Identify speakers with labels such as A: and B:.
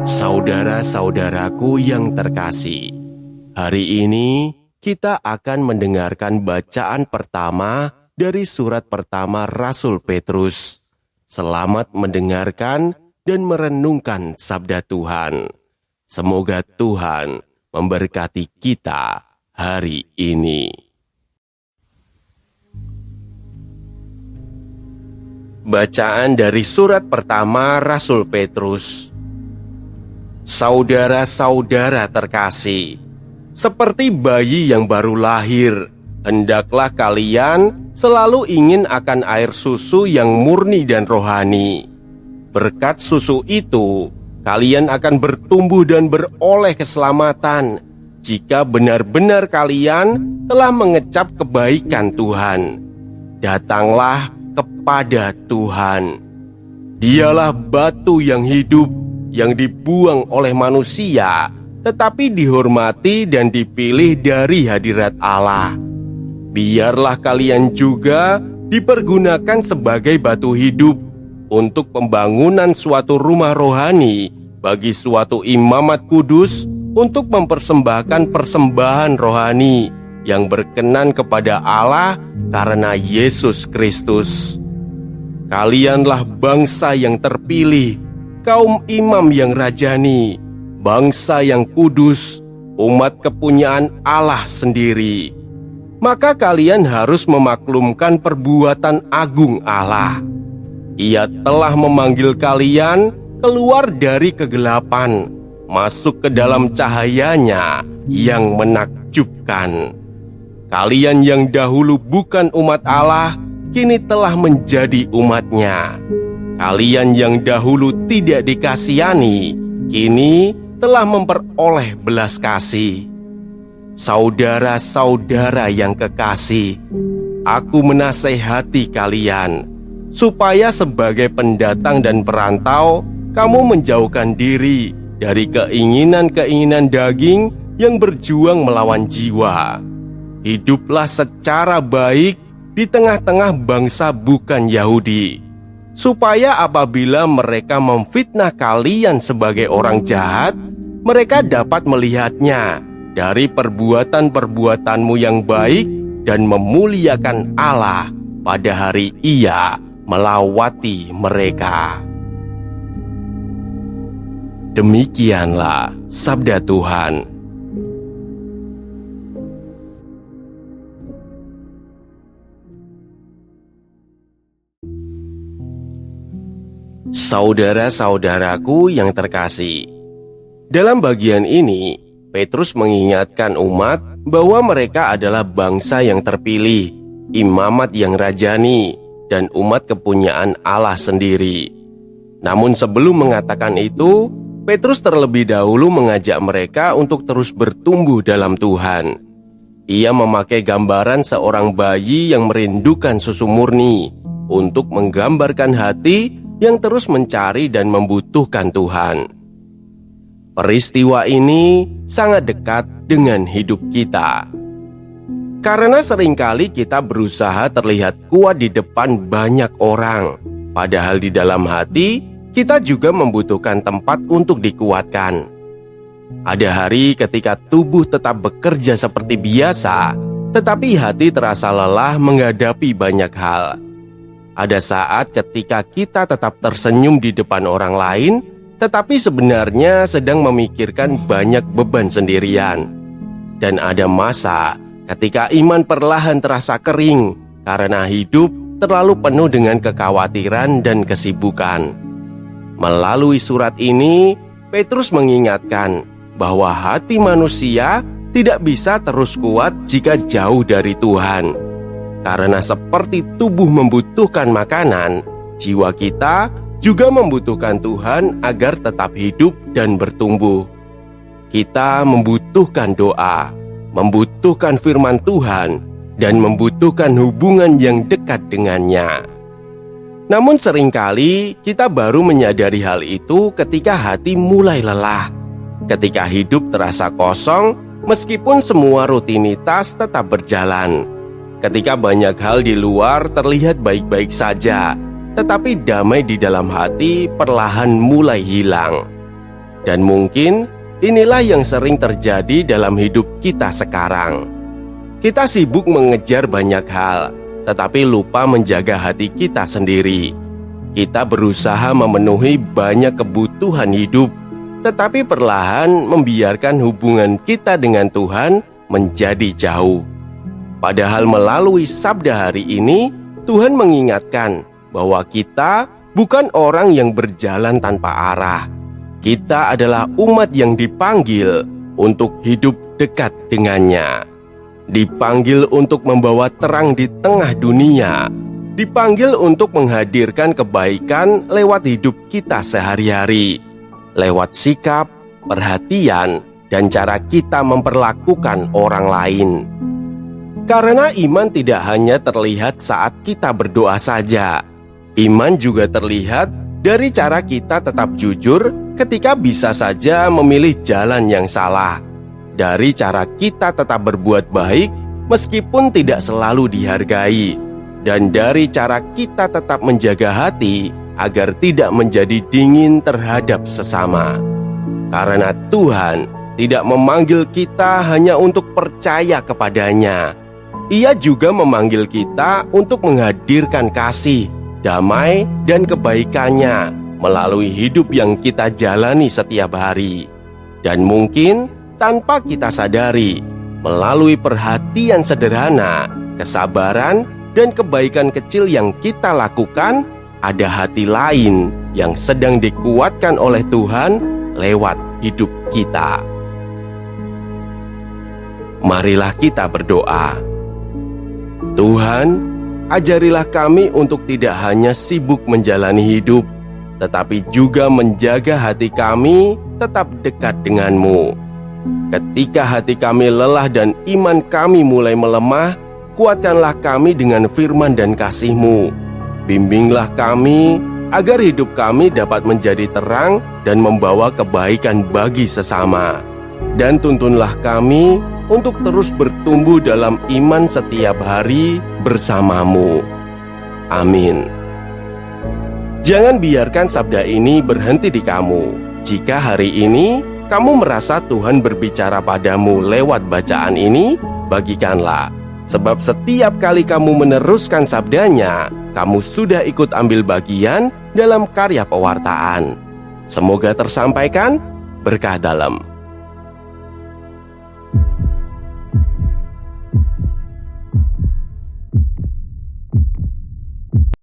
A: Saudara-saudaraku yang terkasih, hari ini kita akan mendengarkan bacaan pertama dari surat pertama Rasul Petrus. Selamat mendengarkan dan merenungkan sabda Tuhan. Semoga Tuhan memberkati kita hari ini. Bacaan dari surat pertama Rasul Petrus. Saudara-saudara terkasih, seperti bayi yang baru lahir, hendaklah kalian selalu ingin akan air susu yang murni dan rohani. Berkat susu itu, kalian akan bertumbuh dan beroleh keselamatan jika benar-benar kalian telah mengecap kebaikan Tuhan. Datanglah kepada Tuhan. Dialah batu yang hidup, yang dibuang oleh manusia, tetapi dihormati dan dipilih dari hadirat Allah. Biarlah kalian juga dipergunakan sebagai batu hidup untuk pembangunan suatu rumah rohani bagi suatu imamat kudus, untuk mempersembahkan persembahan rohani yang berkenan kepada Allah karena Yesus Kristus. Kalianlah bangsa yang terpilih, kaum imam yang rajani, bangsa yang kudus, umat kepunyaan Allah sendiri. Maka kalian harus memaklumkan perbuatan agung Allah. Ia telah memanggil kalian keluar dari kegelapan, masuk ke dalam cahayanya yang menakjubkan. Kalian yang dahulu bukan umat Allah, kini telah menjadi umatnya. Kalian yang dahulu tidak dikasihani, kini telah memperoleh belas kasih. Saudara-saudara yang kekasih, aku menasehati kalian, supaya sebagai pendatang dan perantau, kamu menjauhkan diri dari keinginan-keinginan daging yang berjuang melawan jiwa. Hiduplah secara baik di tengah-tengah bangsa bukan Yahudi, supaya apabila mereka memfitnah kalian sebagai orang jahat, mereka dapat melihatnya dari perbuatan-perbuatanmu yang baik dan memuliakan Allah pada hari Ia melawati mereka. Demikianlah sabda Tuhan. Saudara-saudaraku yang terkasih, dalam bagian ini, Petrus mengingatkan umat bahwa mereka adalah bangsa yang terpilih, imamat yang rajani, dan umat kepunyaan Allah sendiri. Namun sebelum mengatakan itu, Petrus terlebih dahulu mengajak mereka untuk terus bertumbuh dalam Tuhan. Ia memakai gambaran seorang bayi yang merindukan susu murni untuk menggambarkan hati yang terus mencari dan membutuhkan Tuhan. Peristiwa ini sangat dekat dengan hidup kita. Karena seringkali kita berusaha terlihat kuat di depan banyak orang, padahal di dalam hati kita juga membutuhkan tempat untuk dikuatkan. Ada hari ketika tubuh tetap bekerja seperti biasa, tetapi hati terasa lelah menghadapi banyak hal. Ada saat ketika kita tetap tersenyum di depan orang lain, tetapi sebenarnya sedang memikirkan banyak beban sendirian. Dan ada masa ketika iman perlahan terasa kering karena hidup terlalu penuh dengan kekhawatiran dan kesibukan. Melalui surat ini, Petrus mengingatkan bahwa hati manusia tidak bisa terus kuat jika jauh dari Tuhan. Karena seperti tubuh membutuhkan makanan, jiwa kita juga membutuhkan Tuhan agar tetap hidup dan bertumbuh. Kita membutuhkan doa, membutuhkan firman Tuhan, dan membutuhkan hubungan yang dekat dengannya. Namun seringkali kita baru menyadari hal itu ketika hati mulai lelah, ketika hidup terasa kosong meskipun semua rutinitas tetap berjalan. Ketika banyak hal di luar terlihat baik-baik saja, tetapi damai di dalam hati perlahan mulai hilang. Dan mungkin inilah yang sering terjadi dalam hidup kita sekarang. Kita sibuk mengejar banyak hal, tetapi lupa menjaga hati kita sendiri. Kita berusaha memenuhi banyak kebutuhan hidup, tetapi perlahan membiarkan hubungan kita dengan Tuhan menjadi jauh. Padahal melalui sabda hari ini, Tuhan mengingatkan bahwa kita bukan orang yang berjalan tanpa arah. Kita adalah umat yang dipanggil untuk hidup dekat dengannya. Dipanggil untuk membawa terang di tengah dunia. Dipanggil untuk menghadirkan kebaikan lewat hidup kita sehari-hari, lewat sikap, perhatian, dan cara kita memperlakukan orang lain. Karena iman tidak hanya terlihat saat kita berdoa saja. Iman juga terlihat dari cara kita tetap jujur ketika bisa saja memilih jalan yang salah. Dari cara kita tetap berbuat baik meskipun tidak selalu dihargai. Dan dari cara kita tetap menjaga hati agar tidak menjadi dingin terhadap sesama. Karena Tuhan tidak memanggil kita hanya untuk percaya kepadanya. Ia juga memanggil kita untuk menghadirkan kasih, damai, dan kebaikannya melalui hidup yang kita jalani setiap hari. Dan mungkin tanpa kita sadari, melalui perhatian sederhana, kesabaran, dan kebaikan kecil yang kita lakukan, ada hati lain yang sedang dikuatkan oleh Tuhan lewat hidup kita. Marilah kita berdoa. Tuhan, ajarilah kami untuk tidak hanya sibuk menjalani hidup, tetapi juga menjaga hati kami tetap dekat denganmu. Ketika hati kami lelah dan iman kami mulai melemah, kuatkanlah kami dengan firman dan kasih-Mu. Bimbinglah kami agar hidup kami dapat menjadi terang dan membawa kebaikan bagi sesama. Dan tuntunlah kami untuk terus bertumbuh dalam iman setiap hari bersama-Mu. Amin. Jangan biarkan sabda ini berhenti di kamu. Jika hari ini kamu merasa Tuhan berbicara padamu lewat bacaan ini, bagikanlah. Sebab setiap kali kamu meneruskan sabdanya, kamu sudah ikut ambil bagian dalam karya pewartaan. Semoga tersampaikan berkah dalam.